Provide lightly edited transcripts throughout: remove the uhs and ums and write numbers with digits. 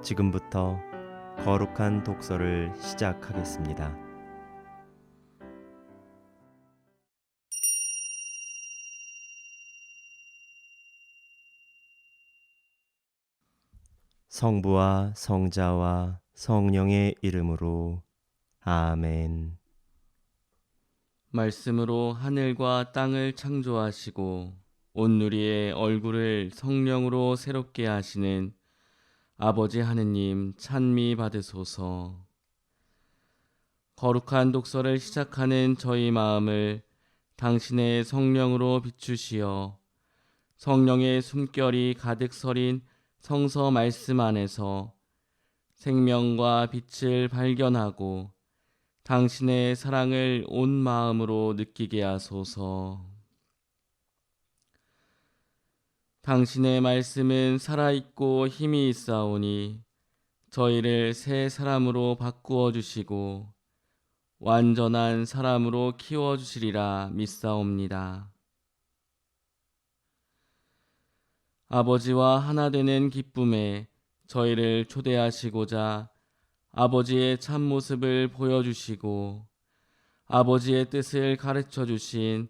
지금부터 거룩한 독서를 시작하겠습니다. 성부와 성자와 성령의 이름으로 아멘. 말씀으로 하늘과 땅을 창조하시고 온누리의 얼굴을 성령으로 새롭게 하시는 아버지 하느님 찬미 받으소서. 거룩한 독서를 시작하는 저희 마음을 당신의 성령으로 비추시어 성령의 숨결이 가득 서린 성서 말씀 안에서 생명과 빛을 발견하고 당신의 사랑을 온 마음으로 느끼게 하소서. 당신의 말씀은 살아있고 힘이 있사오니 저희를 새 사람으로 바꾸어 주시고 완전한 사람으로 키워 주시리라 믿사옵니다. 아버지와 하나 되는 기쁨에 저희를 초대하시고자 아버지의 참모습을 보여주시고 아버지의 뜻을 가르쳐 주신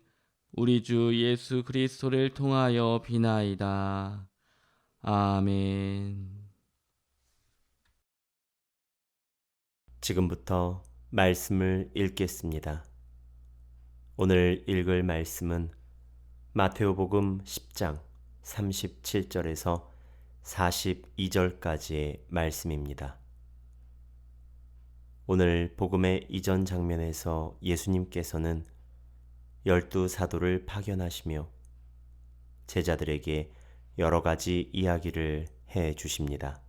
우리 주 예수 그리스도를 통하여 비나이다. 아멘. 지금부터 말씀을 읽겠습니다. 오늘 읽을 말씀은 마테오복음 10장 37절에서 42절까지의 말씀입니다. 오늘 복음의 이전 장면에서 예수님께서는 12사도를 파견하시며 제자들에게 여러 가지 이야기를 해 주십니다.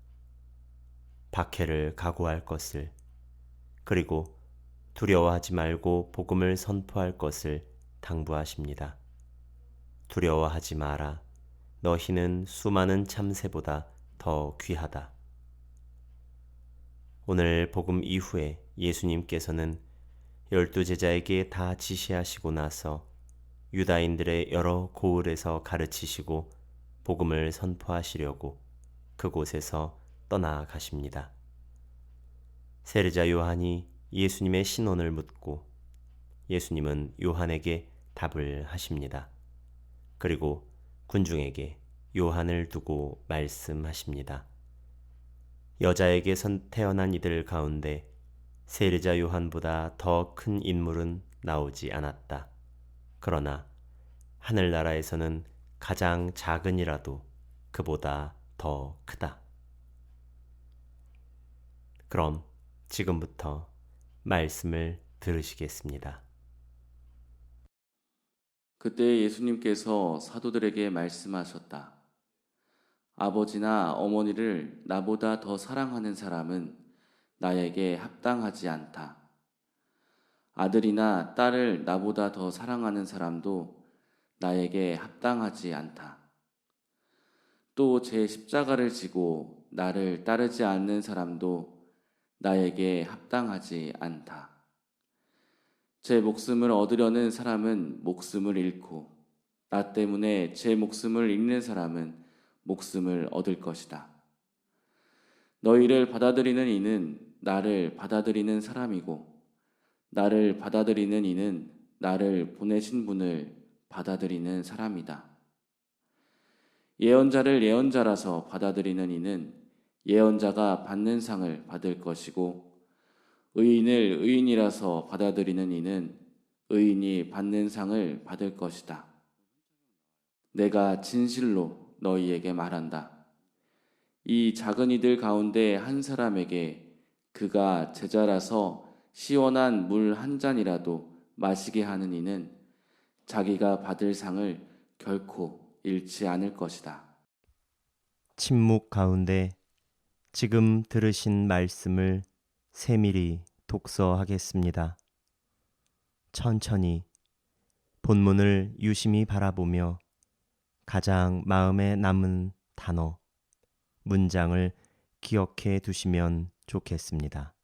박해를 각오할 것을, 그리고 두려워하지 말고 복음을 선포할 것을 당부하십니다. 두려워하지 마라. 너희는 수많은 참새보다 더 귀하다. 오늘 복음 이후에 예수님께서는 12제자에게 다 지시하시고 나서 유다인들의 여러 고을에서 가르치시고 복음을 선포하시려고 그곳에서 떠나가십니다. 세례자 요한이 예수님의 신원을 묻고 예수님은 요한에게 답을 하십니다. 그리고 군중에게 요한을 두고 말씀하십니다. 여자에게 태어난 이들 가운데 세례자 요한보다 더 큰 인물은 나오지 않았다. 그러나 하늘나라에서는 가장 작은 이라도 그보다 더 크다. 그럼 지금부터 말씀을 들으시겠습니다. 그때 예수님께서 사도들에게 말씀하셨다. 아버지나 어머니를 나보다 더 사랑하는 사람은 나에게 합당하지 않다. 아들이나 딸을 나보다 더 사랑하는 사람도 나에게 합당하지 않다. 또 제 십자가를 지고 나를 따르지 않는 사람도 나에게 합당하지 않다. 제 목숨을 얻으려는 사람은 목숨을 잃고 나 때문에 제 목숨을 잃는 사람은 목숨을 얻을 것이다. 너희를 받아들이는 이는 나를 받아들이는 사람이고 나를 받아들이는 이는 나를 보내신 분을 받아들이는 사람이다. 예언자를 예언자라서 받아들이는 이는 예언자가 받는 상을 받을 것이고 의인을 의인이라서 받아들이는 이는 의인이 받는 상을 받을 것이다. 내가 진실로 너희에게 말한다. 이 작은 이들 가운데 한 사람에게 그가 제자라서 시원한 물 한 잔이라도 마시게 하는 이는 자기가 받을 상을 결코 잃지 않을 것이다. 침묵 가운데 지금 들으신 말씀을 세밀히 독서하겠습니다. 천천히 본문을 유심히 바라보며 가장 마음에 남은 단어, 문장을 기억해 두시면 좋겠습니다.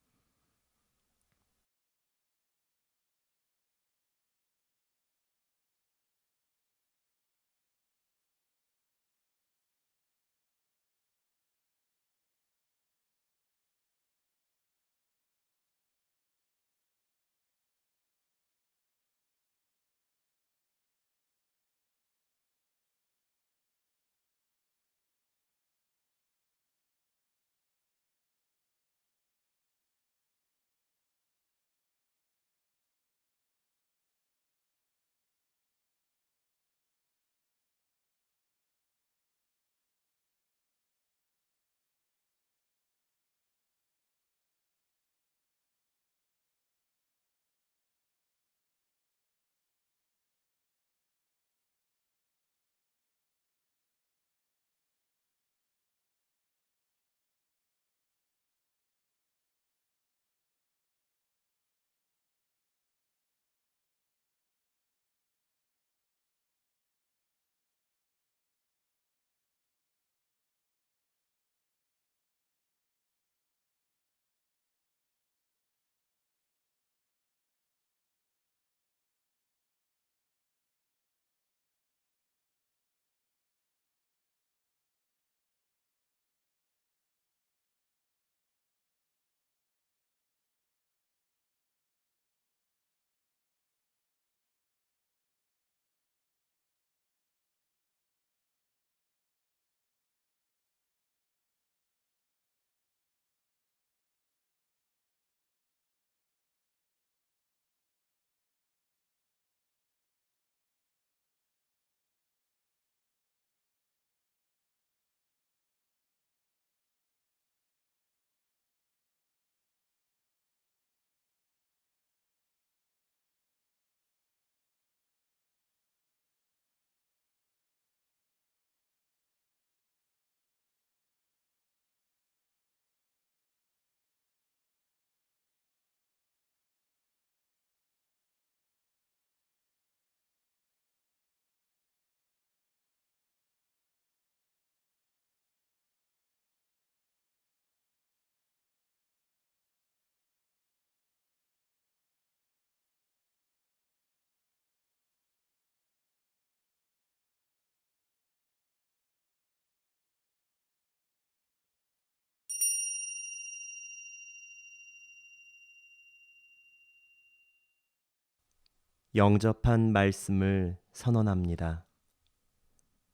영접한 말씀을 선언합니다.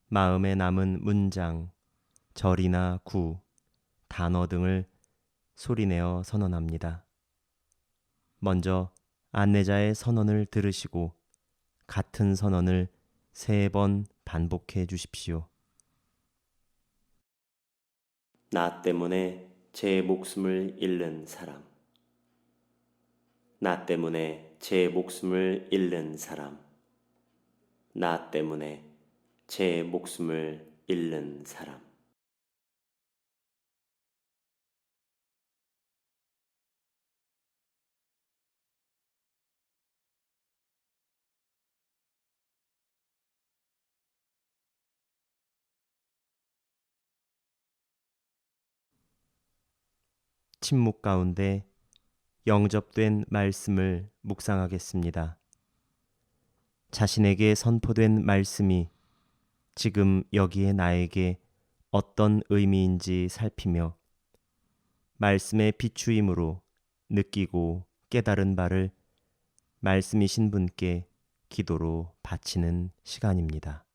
마음에 남은 문장, 절이나 구, 단어 등을 소리내어 선언합니다. 먼저 안내자의 선언을 들으시고 같은 선언을 3번 반복해 주십시오. 나 때문에 제 목숨을 잃는 사람. 나 때문에 제 목숨을 잃는 사람. 나 때문에 제 목숨을 잃는 사람. 침묵 가운데 영접된 말씀을 묵상하겠습니다. 자신에게 선포된 말씀이 지금 여기에 나에게 어떤 의미인지 살피며 말씀의 비추임으로 느끼고 깨달은 바를 말씀이신 분께 기도로 바치는 시간입니다.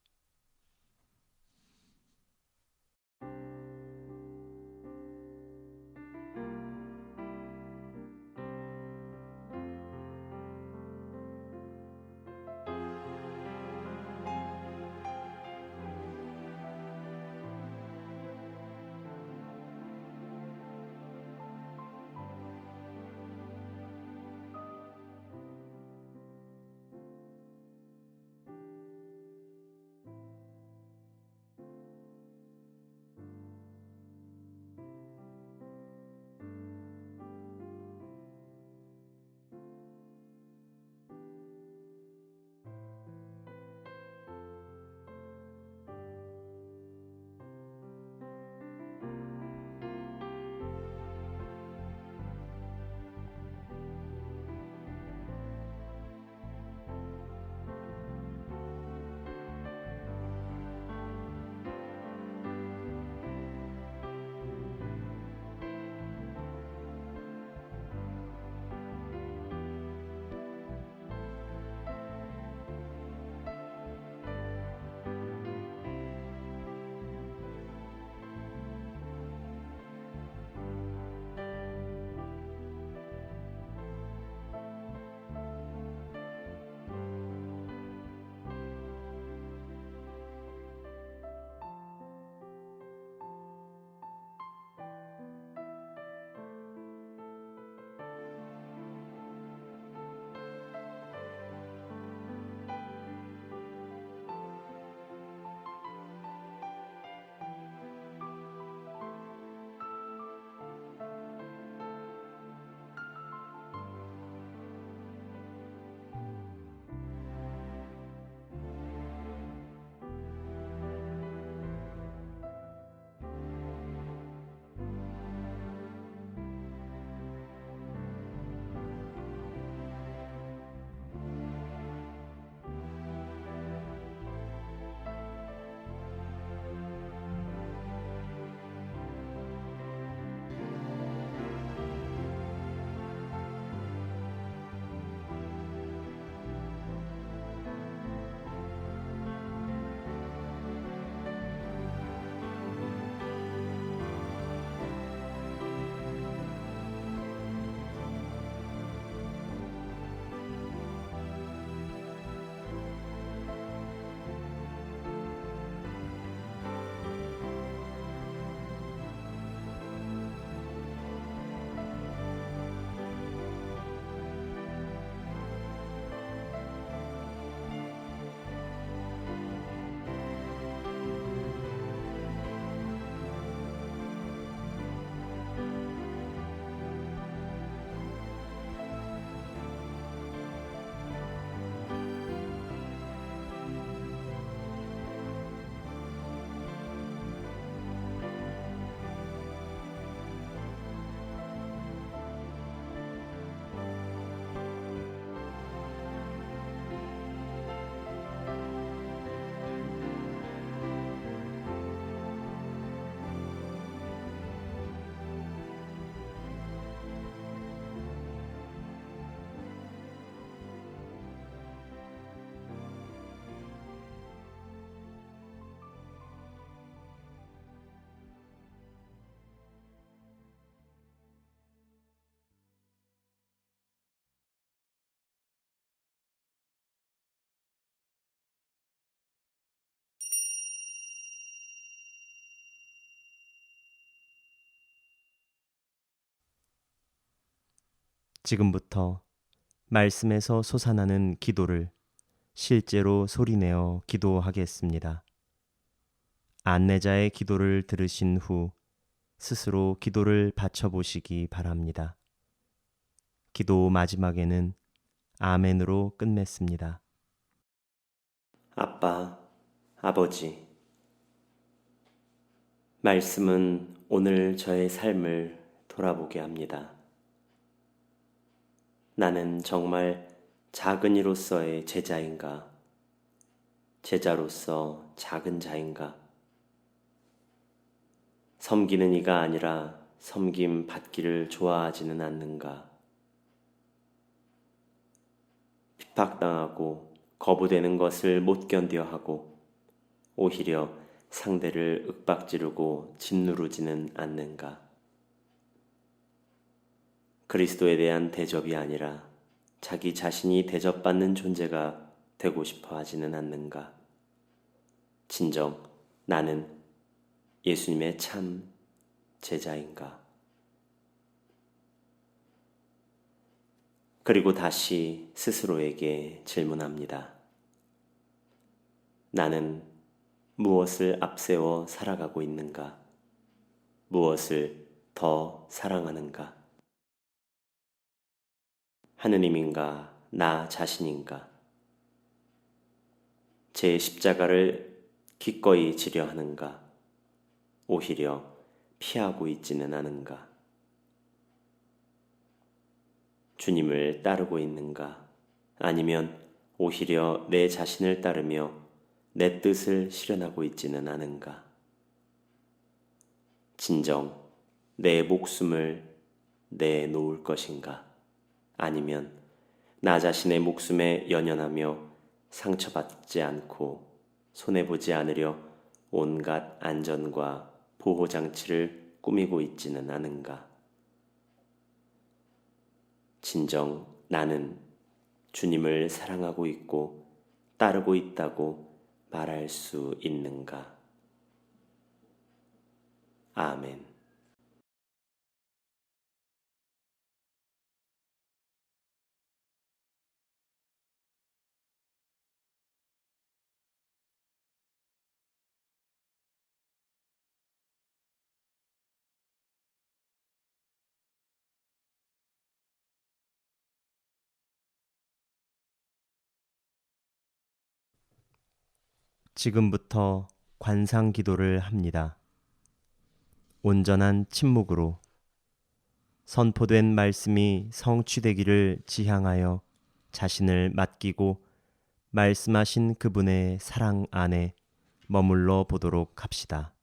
지금부터 말씀에서 솟아나는 기도를 실제로 소리내어 기도하겠습니다. 안내자의 기도를 들으신 후 스스로 기도를 바쳐보시기 바랍니다. 기도 마지막에는 아멘으로 끝맺습니다. 아빠, 아버지, 말씀은 오늘 저의 삶을 돌아보게 합니다. 나는 정말 작은 이로서의 제자인가? 제자로서 작은 자인가? 섬기는 이가 아니라 섬김 받기를 좋아하지는 않는가? 핍박당하고 거부되는 것을 못 견뎌 하고 오히려 상대를 윽박지르고 짓누르지는 않는가? 그리스도에 대한 대접이 아니라 자기 자신이 대접받는 존재가 되고 싶어 하지는 않는가? 진정 나는 예수님의 참 제자인가? 그리고 다시 스스로에게 질문합니다. 나는 무엇을 앞세워 살아가고 있는가? 무엇을 더 사랑하는가? 하느님인가? 나 자신인가? 제 십자가를 기꺼이 지려 하는가? 오히려 피하고 있지는 않은가? 주님을 따르고 있는가? 아니면 오히려 내 자신을 따르며 내 뜻을 실현하고 있지는 않은가? 진정 내 목숨을 내놓을 것인가? 아니면 나 자신의 목숨에 연연하며 상처받지 않고 손해보지 않으려 온갖 안전과 보호장치를 꾸미고 있지는 않은가? 진정 나는 주님을 사랑하고 있고 따르고 있다고 말할 수 있는가? 아멘. 지금부터 관상 기도를 합니다. 온전한 침묵으로 선포된 말씀이 성취되기를 지향하여 자신을 맡기고 말씀하신 그분의 사랑 안에 머물러 보도록 합시다.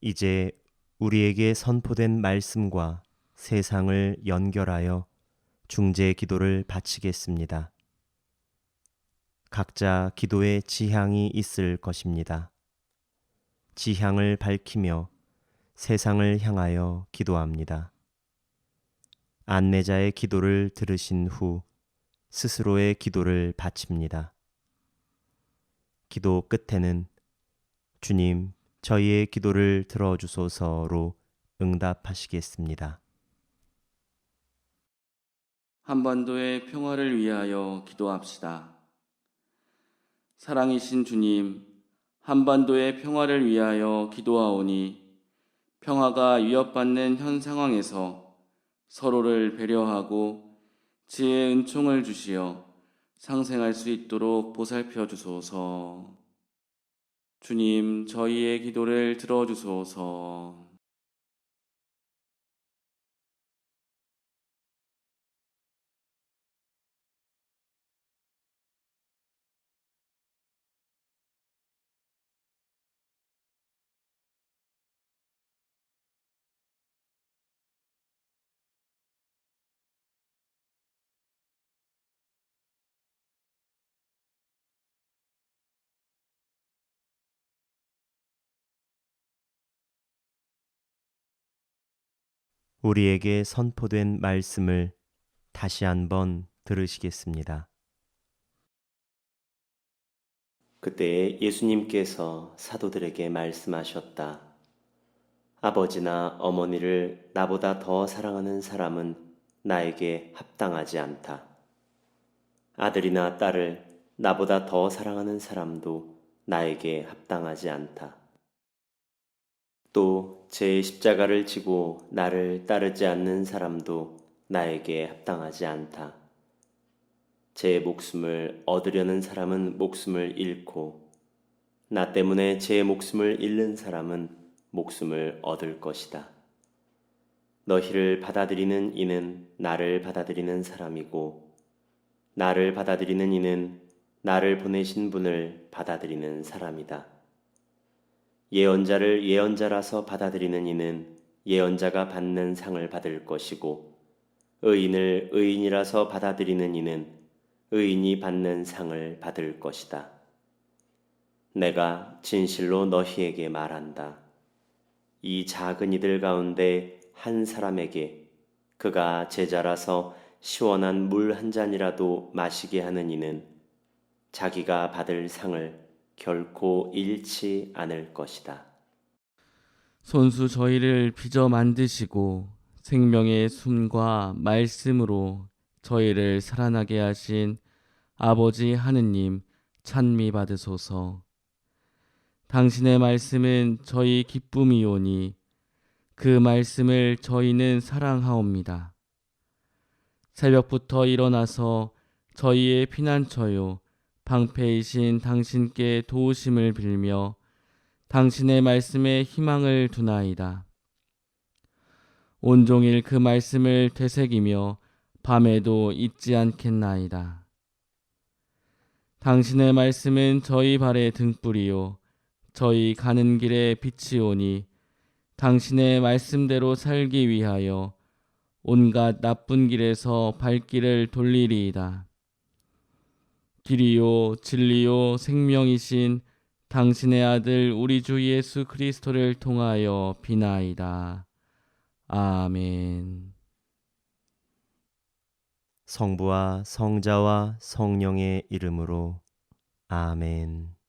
이제 우리에게 선포된 말씀과 세상을 연결하여 중재 기도를 바치겠습니다. 각자 기도의 지향이 있을 것입니다. 지향을 밝히며 세상을 향하여 기도합니다. 안내자의 기도를 들으신 후 스스로의 기도를 바칩니다. 기도 끝에는 주님, 저희의 기도를 들어주소서로 응답하시겠습니다. 한반도의 평화를 위하여 기도합시다. 사랑이신 주님, 한반도의 평화를 위하여 기도하오니 평화가 위협받는 현 상황에서 서로를 배려하고 지혜의 은총을 주시어 상생할 수 있도록 보살펴 주소서. 주님, 저희의 기도를 들어주소서. 우리에게 선포된 말씀을 다시 한번 들으시겠습니다. 그때에 예수님께서 사도들에게 말씀하셨다. 아버지나 어머니를 나보다 더 사랑하는 사람은 나에게 합당하지 않다. 아들이나 딸을 나보다 더 사랑하는 사람도 나에게 합당하지 않다. 또 제 십자가를 지고 나를 따르지 않는 사람도 나에게 합당하지 않다. 제 목숨을 얻으려는 사람은 목숨을 잃고 나 때문에 제 목숨을 잃는 사람은 목숨을 얻을 것이다. 너희를 받아들이는 이는 나를 받아들이는 사람이고 나를 받아들이는 이는 나를 보내신 분을 받아들이는 사람이다. 예언자를 예언자라서 받아들이는 이는 예언자가 받는 상을 받을 것이고 의인을 의인이라서 받아들이는 이는 의인이 받는 상을 받을 것이다. 내가 진실로 너희에게 말한다. 이 작은 이들 가운데 한 사람에게 그가 제자라서 시원한 물 한 잔이라도 마시게 하는 이는 자기가 받을 상을 결코 잃지 않을 것이다. 손수 저희를 빚어 만드시고 생명의 숨과 말씀으로 저희를 살아나게 하신 아버지 하느님 찬미 받으소서. 당신의 말씀은 저희 기쁨이오니 그 말씀을 저희는 사랑하옵니다. 새벽부터 일어나서 저희의 피난처요 방패이신 당신께 도우심을 빌며 당신의 말씀에 희망을 두나이다. 온종일 그 말씀을 되새기며 밤에도 잊지 않겠나이다. 당신의 말씀은 저희 발의 등불이요 저희 가는 길의 빛이오니 당신의 말씀대로 살기 위하여 온갖 나쁜 길에서 발길을 돌리리이다. 길이요 진리요 생명이신 당신의 아들 우리 주 예수 그리스도를 통하여 비나이다. 아멘. 성부와 성자와 성령의 이름으로 아멘.